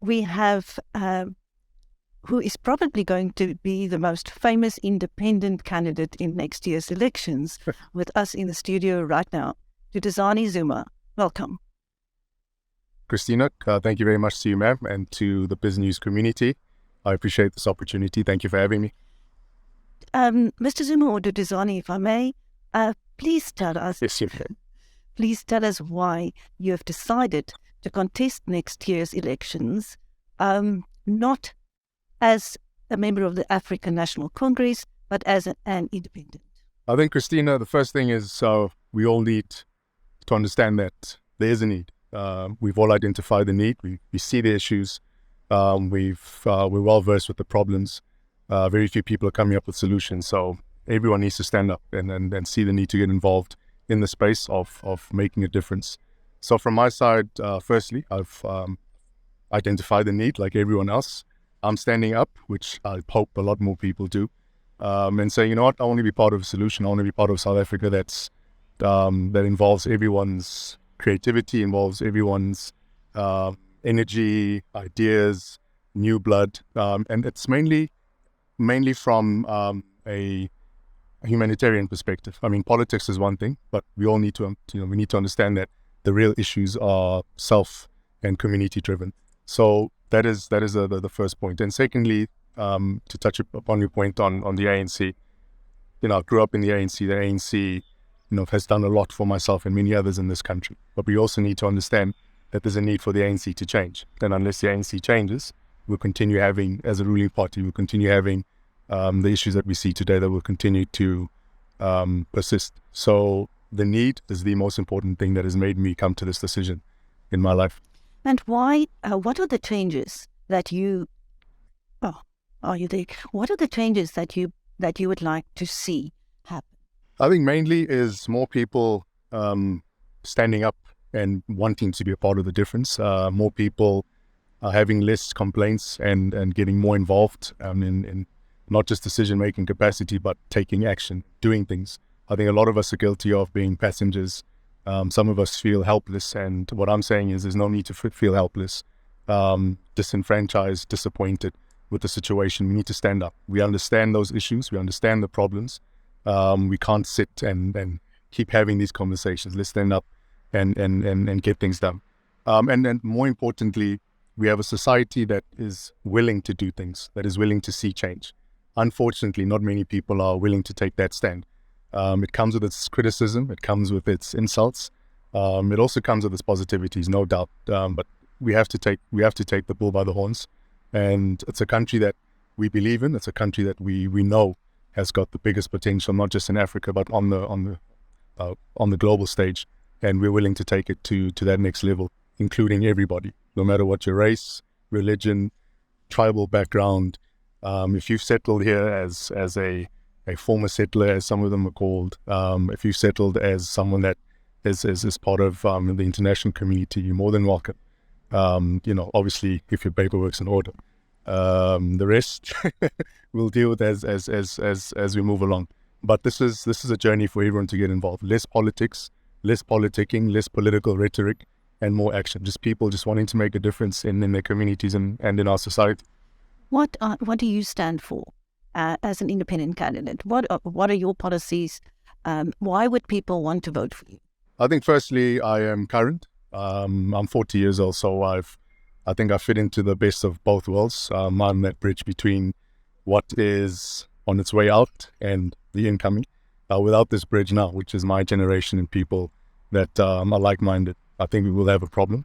we have who is probably going to be the most famous independent candidate in next year's elections with us in the studio right now, Duduzane Zuma. Welcome. Christina, thank you very much to you, ma'am, and to the BizNews community. I appreciate this opportunity. Thank you for having me. Mr. Zuma, or Duduzane, if I may, please tell us. Yes, you can. Please tell us why you have decided to contest next year's elections, not as a member of the African National Congress, but as an independent. I think, Christina, the first thing is we all need to understand that there is a need. We've all identified the need. We see the issues. We're well versed with the problems. Very few people are coming up with solutions. So everyone needs to stand up and see the need to get involved in the space of making a difference. So from my side, firstly, I've identified the need like everyone else. I'm standing up, which I hope a lot more people do, and saying, you know what, I want to be part of a solution. I want to be part of South Africa that involves everyone's creativity, involves everyone's energy, ideas, new blood, and it's mainly from a humanitarian perspective. I mean, politics is one thing, but we all need to, we need to understand that the real issues are self and community driven. So that is the first point. And secondly, to touch upon your point on the ANC, I grew up in the ANC. The ANC, has done a lot for myself and many others in this country. But we also need to understand that there's a need for the ANC to change. And unless the ANC changes, we'll continue having, as a ruling party, we'll continue having the issues that we see today that will continue to persist. So the need is the most important thing that has made me come to this decision in my life. And why? What are the changes that you? Oh, are you there? What are the changes that you would like to see happen? I think mainly is more people standing up and wanting to be a part of the difference. More people are having less complaints and getting more involved in not just decision-making capacity, but taking action, doing things. I think a lot of us are guilty of being passengers. Some of us feel helpless, and what I'm saying is there's no need to feel helpless, disenfranchised, disappointed with the situation. We need to stand up. We understand those issues. We understand the problems. We can't sit and keep having these conversations. Let's stand up and get things done. And then more importantly, we have a society that is willing to do things, that is willing to see change. Unfortunately, not many people are willing to take that stand. It comes with its criticism. It comes with its insults. It also comes with its positivities, no doubt. But we have to take the bull by the horns. And it's a country that we believe in. It's a country that we know has got the biggest potential, not just in Africa, but on the global stage. And we're willing to take it to that next level, including everybody, no matter what your race, religion, tribal background. If you've settled here as a former settler, as some of them are called, if you've settled as someone that is part of the international community, you're more than welcome. Obviously, if your paperwork's in order. The rest we'll deal with as we move along. But this is a journey for everyone to get involved. Less politics, less politicking, less political rhetoric, and more action. Just people just wanting to make a difference in their communities and in our society. What do you stand for as an independent candidate? What are your policies? Why would people want to vote for you? I think firstly, I am current. I'm 40 years old, so I think I fit into the best of both worlds. I'm that bridge between what is on its way out and the incoming. Without this bridge now, which is my generation and people that are like-minded, I think we will have a problem.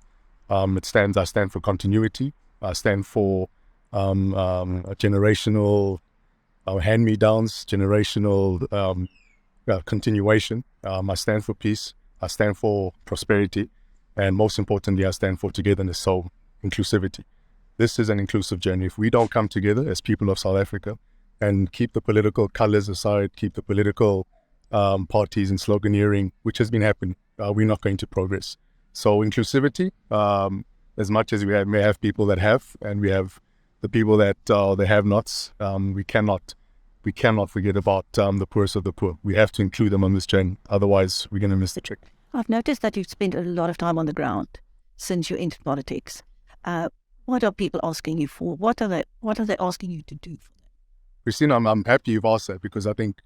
I stand for continuity. I stand for a generational hand-me-downs, generational continuation. I stand for peace. I stand for prosperity. And most importantly, I stand for togetherness, so inclusivity. This is an inclusive journey. If we don't come together as people of South Africa and keep the political colors aside, keep the political parties and sloganeering, which has been happening, we're not going to progress. So inclusivity, as much as we may have people that have, and we have the people that they have nots, we cannot forget about the poorest of the poor. We have to include them on this journey. Otherwise, we're going to miss the trick. I've noticed that you've spent a lot of time on the ground since you entered politics. What are people asking you for? What are they asking you to do for them? Christina, I'm happy you've asked that, because I think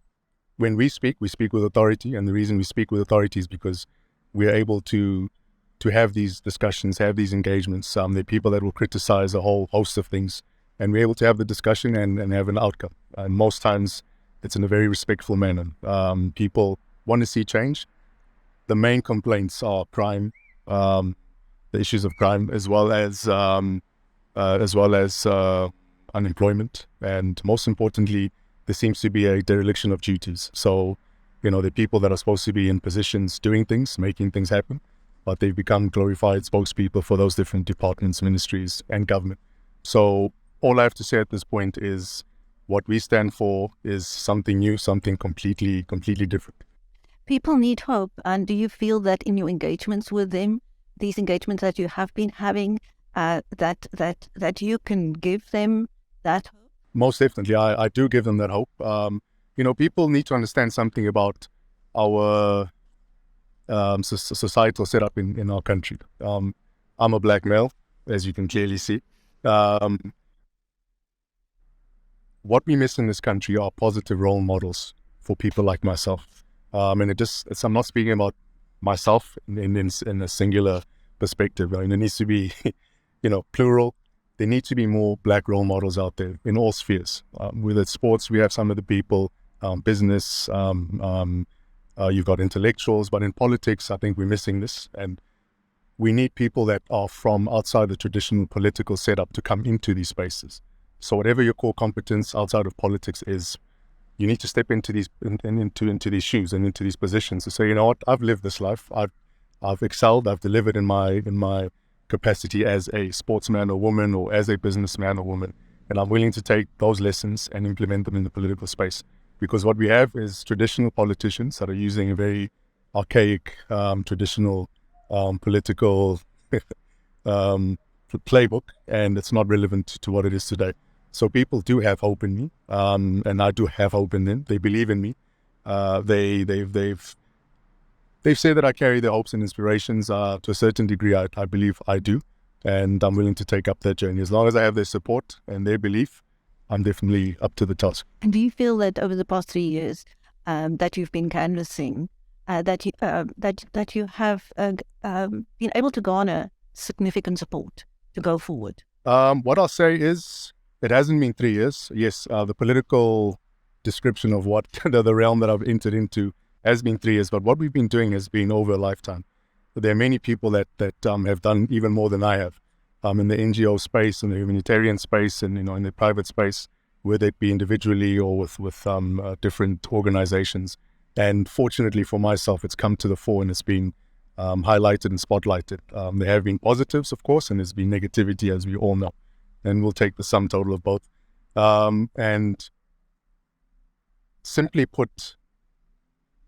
when we speak with authority, and the reason we speak with authority is because we're able to have these discussions, have these engagements. There are people that will criticize a whole host of things, and we're able to have the discussion and have an outcome. And most times it's in a very respectful manner. People want to see change. The main complaints are crime, the issues of crime, as well as unemployment, and most importantly, there seems to be a dereliction of duties. So, the people that are supposed to be in positions doing things, making things happen, but they've become glorified spokespeople for those different departments, ministries, and government. So all I have to say at this point is what we stand for is something new, something completely different. People need hope. And do you feel that in your engagements with them, these engagements that you have been having, that you can give them that hope? Most definitely, I do give them that hope. People need to understand something about our societal setup in our country. I'm a black male, as you can clearly see. What we miss in this country are positive role models for people like myself. And I'm not speaking about myself in a singular perspective. It needs to be, plural. There need to be more black role models out there in all spheres. Whether it's sports, we have some of the people, business, you've got intellectuals, but in politics, I think we're missing this. And we need people that are from outside the traditional political setup to come into these spaces. So whatever your core competence outside of politics is, you need to step into these into these shoes and into these positions to say, you know what, I've lived this life. I've excelled. I've delivered in my capacity as a sportsman or woman, or as a businessman or woman, and I'm willing to take those lessons and implement them in the political space. Because what we have is traditional politicians that are using a very archaic, traditional political playbook, and it's not relevant to what it is today. So people do have hope in me, and I do have hope in them. They believe in me. They've said that I carry their hopes and inspirations to a certain degree. I believe I do, and I'm willing to take up that journey. As long as I have their support and their belief, I'm definitely up to the task. And do you feel that over the past 3 years that you've been canvassing, that you have been able to garner significant support to go forward? What I'll say is, it hasn't been 3 years. Yes, the political description of what the realm that I've entered into has been 3 years, but what we've been doing has been over a lifetime. There are many people that have done even more than I have in the NGO space, in the humanitarian space, and in the private space, whether it be individually or with different organizations. And fortunately for myself, it's come to the fore and it's been highlighted and spotlighted. There have been positives, of course, and there's been negativity, as we all know. And we'll take the sum total of both. And simply put,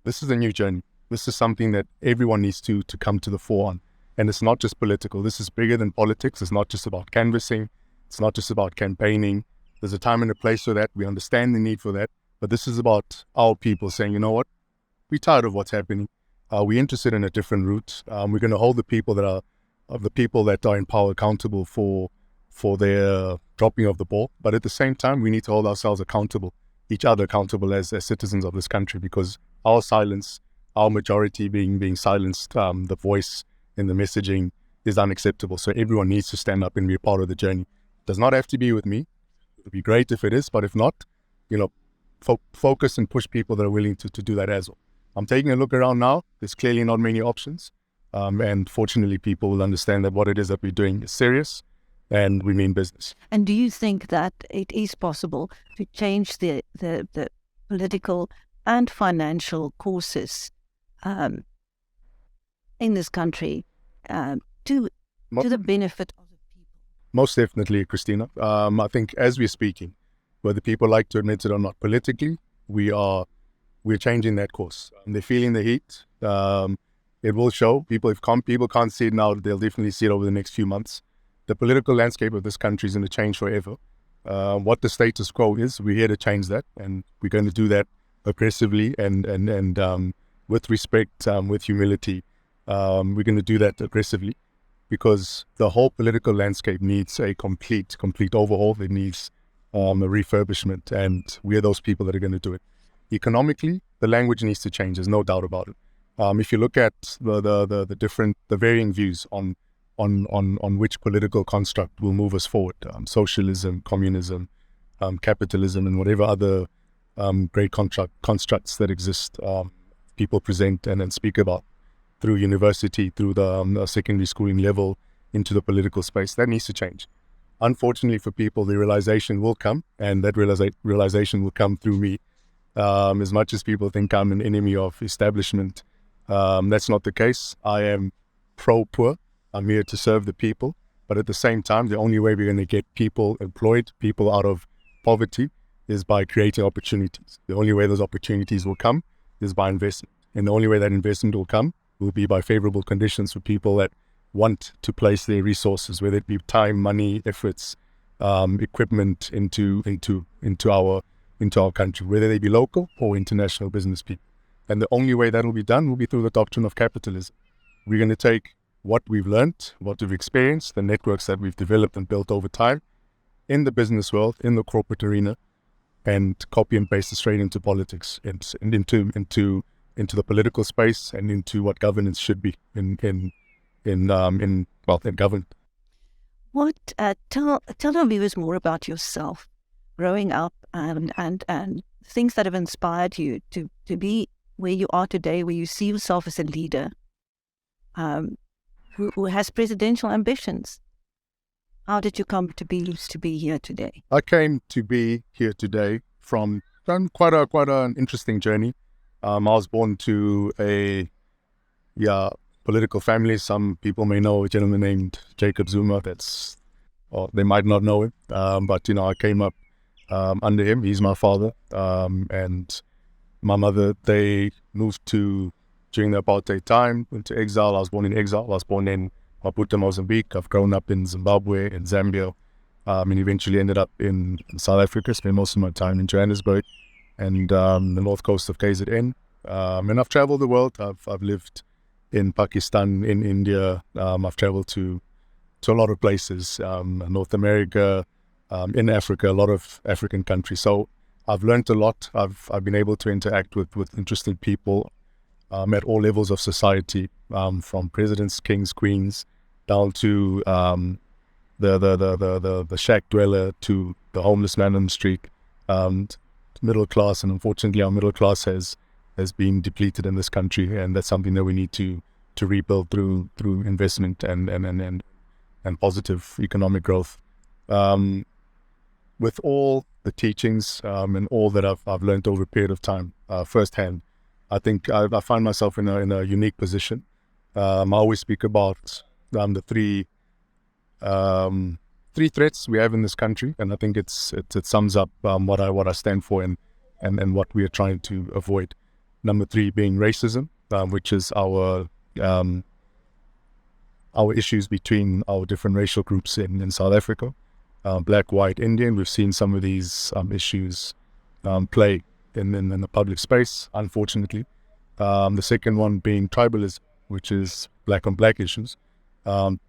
this is a new journey. This is something that everyone needs to come to the fore on. And it's not just political. This is bigger than politics. It's not just about canvassing. It's not just about campaigning. There's a time and a place for that. We understand the need for that. But this is about our people saying, you know what? We're tired of what's happening. We're interested in a different route. We're going to hold the people that are in power accountable for their dropping of the ball. But at the same time, we need to hold ourselves accountable, each other accountable as citizens of this country, because our silence, our majority being silenced, the voice in the messaging is unacceptable. So everyone needs to stand up and be a part of the journey. It does not have to be with me. It would be great if it is, but if not, focus and push people that are willing to do that as well. I'm taking a look around now. There's clearly not many options. And fortunately, people will understand that what it is that we're doing is serious and we mean business. And do you think that it is possible to change the political and financial courses in this country to the benefit of the people? Most definitely, Christina. I think as we're speaking, whether people like to admit it or not, politically, we're changing that course. They're feeling the heat. It will show. People can't see it now, they'll definitely see it over the next few months. The political landscape of this country is going to change forever. What the status quo is, we're here to change that, and we're going to do that aggressively and with respect, with humility. We're going to do that aggressively. because the whole political landscape needs a complete overhaul. It needs a refurbishment, and we're those people that are going to do it. Economically, the language needs to change. There's no doubt about it. If you look at the varying views on which political construct will move us forward, socialism, communism, capitalism, and whatever other great constructs that exist, people present and speak about through university, through the secondary schooling level, into the political space. That needs to change. Unfortunately for people, the realization will come, and that realization will come through me. As much as people think I'm an enemy of establishment, that's not the case. I am pro-poor. I'm here to serve the people. But at the same time, the only way we're going to get people employed, people out of poverty, is by creating opportunities. The only way those opportunities will come is by investment. And the only way that investment will come will be by favorable conditions for people that want to place their resources, whether it be time, money, efforts, equipment into our country, whether they be local or international business people. And the only way that will be done will be through the doctrine of capitalism. We're going to take what we've learned, what we've experienced, the networks that we've developed and built over time in the business world, in the corporate arena, and copy and paste it straight into politics and into the political space and into what governance should be in government. Tell our viewers more about yourself, growing up, and things that have inspired you to be where you are today, where you see yourself as a leader who has presidential ambitions. How did you come to be here today? I came to be here today from quite an interesting journey. I was born to a political family. Some people may know a gentleman named Jacob Zuma. Or they might not know him, but I came up under him. He's my father, and my mother. They moved during the apartheid time, went to exile. I was born in exile. I was born in Maputo, Mozambique. I've grown up in Zimbabwe, in Zambia, and eventually ended up in South Africa. Spent most of my time in Johannesburg and the north coast of KZN. And I've traveled the world. I've lived in Pakistan, in India. I've traveled to a lot of places, North America, in Africa, a lot of African countries. So I've learned a lot. I've been able to interact with interesting people at all levels of society, from presidents, kings, queens, down to the shack dweller, to the homeless man on the street, middle class. And unfortunately, our middle class has been depleted in this country, and that's something that we need to rebuild through investment and positive economic growth. With all the teachings and all that I've learned over a period of time, firsthand, I think I find myself in a unique position. I always speak about the three threats we have in this country, and I think it sums up what I stand for and what we are trying to avoid. Number 3 being racism, which is our issues between our different racial groups in South Africa, black, white, Indian. We've seen some of these issues play in the public space, unfortunately. The second one being tribalism, which is black on black issues.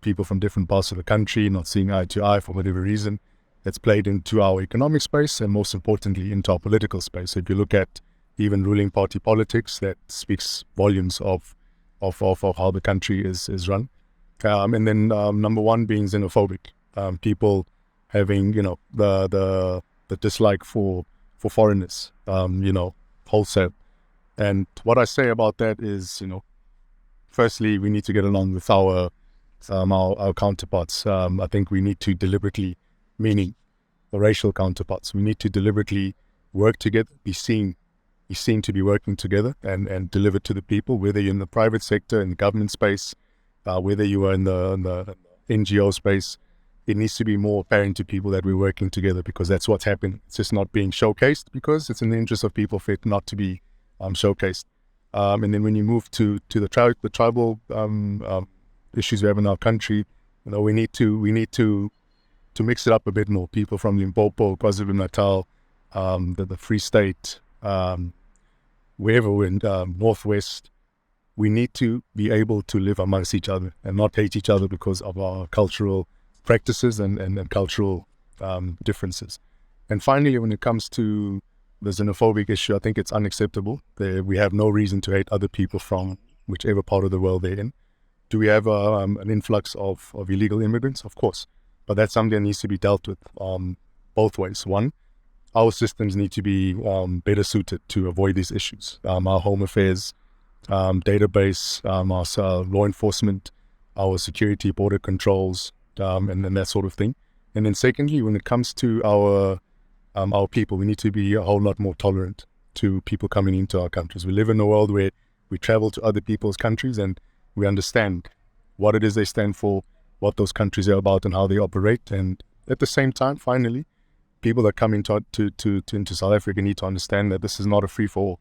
People from different parts of the country not seeing eye to eye for whatever reason. It's played into our economic space and most importantly into our political space. So if you look at even ruling party politics, that speaks volumes of how the country is run. And then number 1 being xenophobic. People having the dislike for foreigners, wholesale. And what I say about that is, firstly, we need to get along with our counterparts. I think we need to deliberately, meaning the racial counterparts, we need to deliberately work together, be seen to be working together and deliver to the people, whether you're in the private sector, in the government space, whether you are in the NGO space. It needs to be more apparent to people that we're working together, because that's what's happening. It's just not being showcased because it's in the interest of people for it not to be showcased. And then when you move to the tribal issues we have in our country, we need to mix it up a bit more. People from Limpopo, KwaZulu-Natal, the Free State, wherever we're in, Northwest, we need to be able to live amongst each other and not hate each other because of our cultural practices and cultural differences. And finally, when it comes to the xenophobic issue, I think it's unacceptable. We have no reason to hate other people from whichever part of the world they're in. Do we have an influx of illegal immigrants? Of course. But that's something that needs to be dealt with both ways. One, our systems need to be better suited to avoid these issues. Our home affairs database, our law enforcement, our security, border controls, and then that sort of thing. And then secondly, when it comes to our people, we need to be a whole lot more tolerant to people coming into our countries. We live in a world where we travel to other people's countries and we understand what it is they stand for, what those countries are about, and how they operate. And at the same time, finally, people that come into South Africa need to understand that this is not a free-for-all.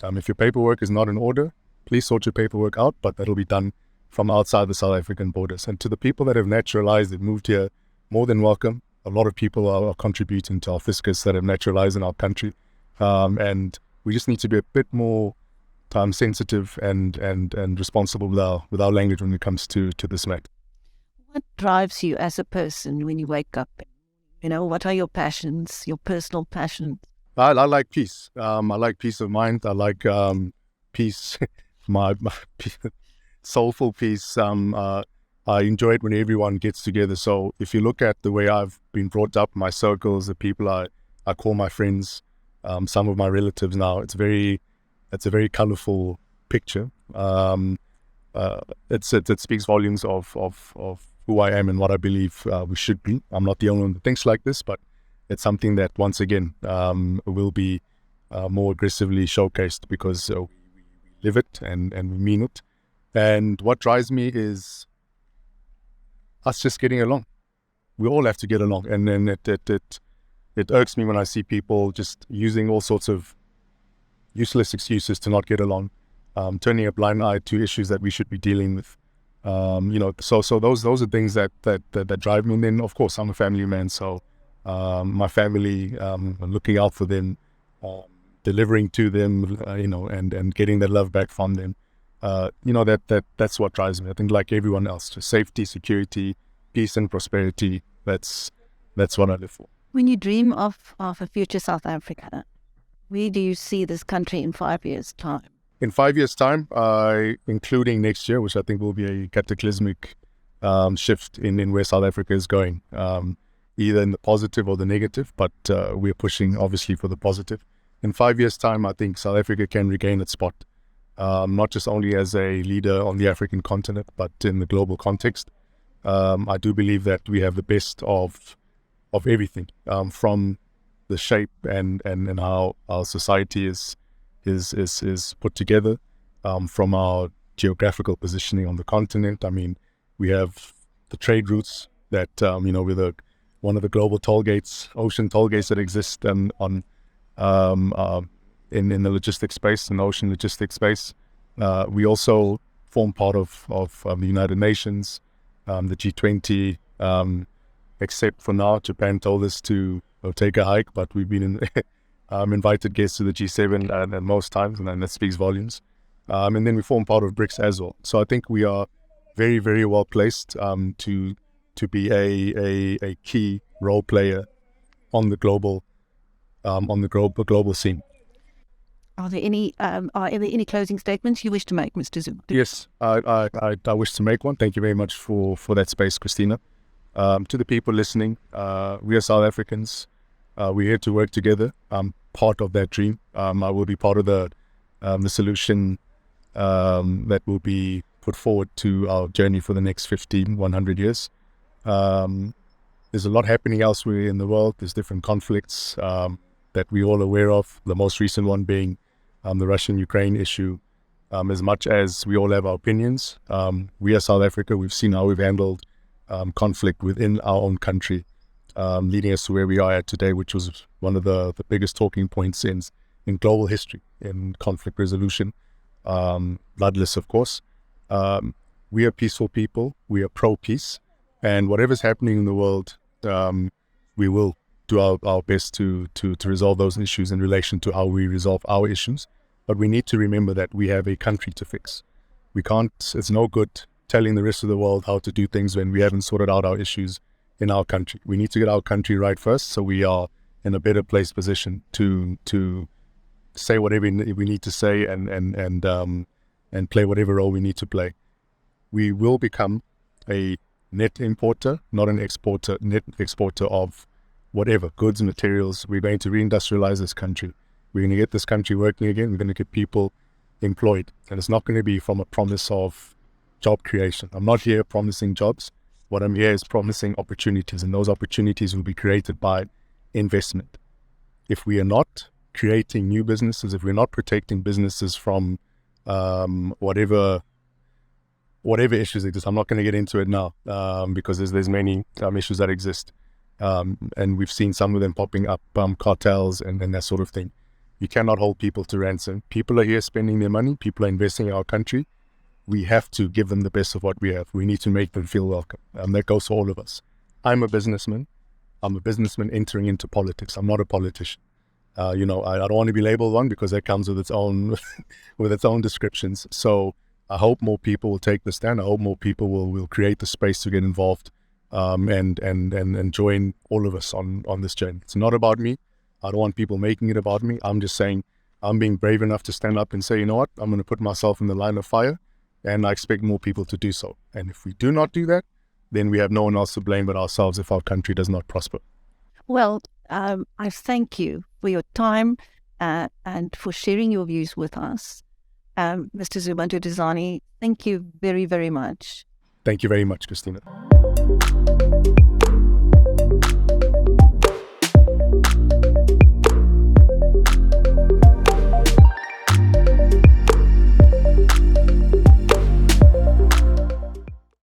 If your paperwork is not in order, please sort your paperwork out, but that'll be done from outside the South African borders. And to the people that have naturalized, that moved here, more than welcome. A lot of people are contributing to our fiscus that have naturalized in our country. And we just need to be a bit more sensitive and responsible with our language when it comes to this matter. What drives you as a person when you wake up? What are your passions, your personal passions? I like peace. I like peace of mind. I like peace, my soulful peace. I enjoy it when everyone gets together. So if you look at the way I've been brought up, my circles, the people I call my friends, some of my relatives now, it's a very colorful picture. It speaks volumes of who I am and what I believe we should be. I'm not the only one that thinks like this, but it's something that once again will be more aggressively showcased because we live it and we mean it. And what drives me is us just getting along. We all have to get along. And then it irks me when I see people just using all sorts of useless excuses to not get along, turning a blind eye to issues that we should be dealing with. So those are things that drive me. And then of course I'm a family man, so my family, looking out for them, delivering to them, and getting that love back from them. That's what drives me. I think like everyone else, just safety, security, peace and prosperity. That's what I live for. When you dream of a future South Africa, where do you see this country in 5 years' time? In 5 years' time, including next year, which I think will be a cataclysmic shift in where South Africa is going, either in the positive or the negative, but we're pushing obviously for the positive. In 5 years' time, I think South Africa can regain its spot, not just only as a leader on the African continent, but in the global context. I do believe that we have the best of everything, from the shape and how our society is put together, from our geographical positioning on the continent. I mean, we have the trade routes that we're one of the global toll gates, ocean toll gates that exist in the logistics space, in the ocean logistics space. We also form part of the United Nations, the G20, except for now, Japan told us to take a hike, but we've been invited guests to the G7 and most times, and that speaks volumes. And then we form part of BRICS as well. So I think we are very, very well placed to be a key role player on the global scene. Are there any closing statements you wish to make, Mr. Zuma? Yes, I wish to make one. Thank you very much for that space, Christina. To the people listening, we are South Africans. We're here to work together. I'm part of that dream. I will be part of the solution that will be put forward to our journey for the next 50, 100 years. There's a lot happening elsewhere in the world. There's different conflicts that we're all aware of, the most recent one being the Russian-Ukraine issue. As much as we all have our opinions, we are South Africa. We've seen how we've handled conflict within our own country, leading us to where we are at today, which was one of the biggest talking points in global history, in conflict resolution, bloodless, of course. We are peaceful people. We are pro-peace. And whatever's happening in the world, we will do our best to resolve those issues in relation to how we resolve our issues. But we need to remember that we have a country to fix. We can't, it's no good telling the rest of the world how to do things when we haven't sorted out our issues in our country. We need to get our country right first, so we are in a better place position to say whatever we need to say and play whatever role we need to play. We will become a net importer, not an exporter, net exporter of whatever, goods, materials. We're going to reindustrialize this country. We're going to get this country working again. We're going to get people employed. And it's not going to be from a promise of job creation. I'm not here promising jobs. What I'm here is promising opportunities, and those opportunities will be created by investment. If we are not creating new businesses, if we're not protecting businesses from whatever issues exist, I'm not going to get into it now because there's many issues that exist. And we've seen some of them popping up, cartels and that sort of thing. You cannot hold people to ransom. People are here spending their money. People are investing in our country. We have to give them the best of what we have. We need to make them feel welcome. That goes for all of us. I'm a businessman. I'm a businessman entering into politics. I'm not a politician. I don't want to be labeled one because that comes with its own with its own descriptions. So I hope more people will take the stand. I hope more people will create the space to get involved and join all of us on this journey. It's not about me. I don't want people making it about me. I'm just saying I'm being brave enough to stand up and say, you know what, I'm going to put myself in the line of fire, and I expect more people to do so. And if we do not do that, then we have no one else to blame but ourselves if our country does not prosper. Well, I thank you for your time and for sharing your views with us. Mr. Zuma Duduzane, thank you very, very much. Thank you very much, Christina.